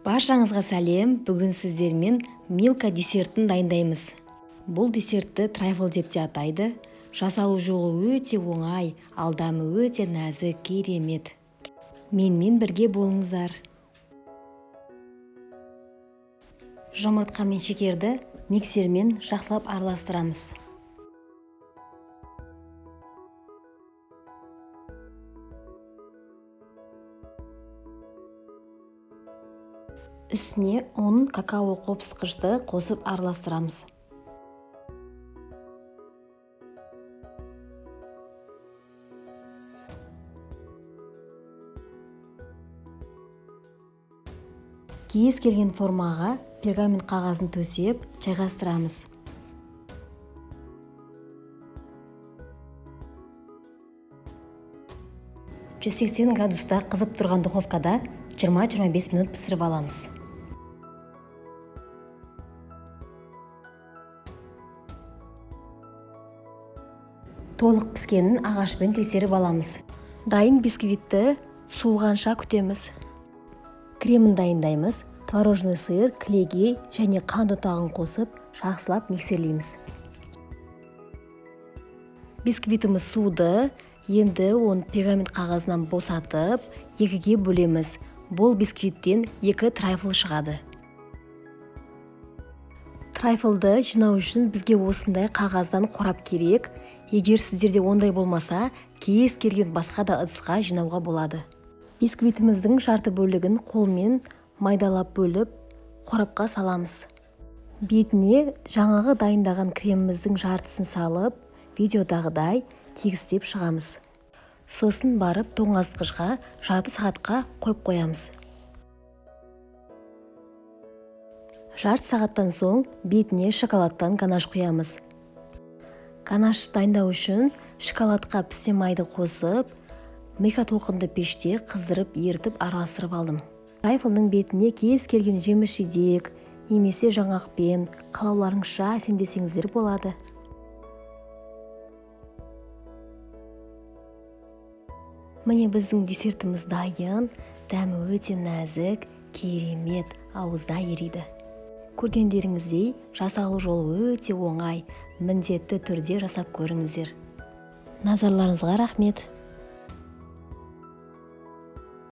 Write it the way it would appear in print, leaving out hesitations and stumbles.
Баршаңызға сәлем. Бүгін сіздермен Milka десертін дайындаймыз. Бұл десертті трайфл деп те атайды. Жасалу жолы өте оңай, алдамы өте нәзік, керемет. Менімен бірге болыңыздар. Жұмыртқа мен шекерді миксермен жақсылап араластырамыз. Үстіне ұн, какао қопсытқышты қосып араластырамыз. Кез келген формаға пергамент қағазын төсеп, жайғастырамыз. градуста қызып тұрған духовкада 20-25 минут пісіріп аламыз. Толық піскенін ағашпен тексеріп аламыз. Дайын бисквитті суығанша күтеміз. Кремін дайындаймыз. Творожный сыр, кілегей және қант ұнтағын қосып, жақсылап миксерлейміз. Бисквитіміз суды, енді оны пергамент қағазынан босатып, екіге бөлеміз. Бұл бисквиттен 2 трайфл шығады. Трайфлды жинау үшін бізге осындай қағаздан қорап керек. Егер сіздерде ондай болмаса, кез келген басқа да ыдысқа жинауға болады. Бисквитіміздің жарты бөлігін қолмен майдалап бөліп, қорапқа саламыз. Бетіне жаңағы дайындаған креміміздің жартысын салып, видеодағыдай тегістеп шығамыз. Сосын барып тоңазытқышқа жарты сағатқа қойып қоямыз. Жарты сағаттан соң бетіне шоколадтан ганаш құямыз. Ганаш дайындау үшін шоколадқа пісте майды қосып, микротолқынды пеште қыздырып, ертіп, араластырып алдым. Трайфлдың бетіне кез келген жеміс-жидек немесе жаңғақпен қалауларыңызша әсемдесеңіздер болады. Міне біздің десертіміз дайын, дәмі өте нәзік, керемет, ауызда ериді. Көргендеріңіздей, жасалу жолы өте оңай, міндетті түрде жасап көріңіздер. Назарларыңызға рахмет.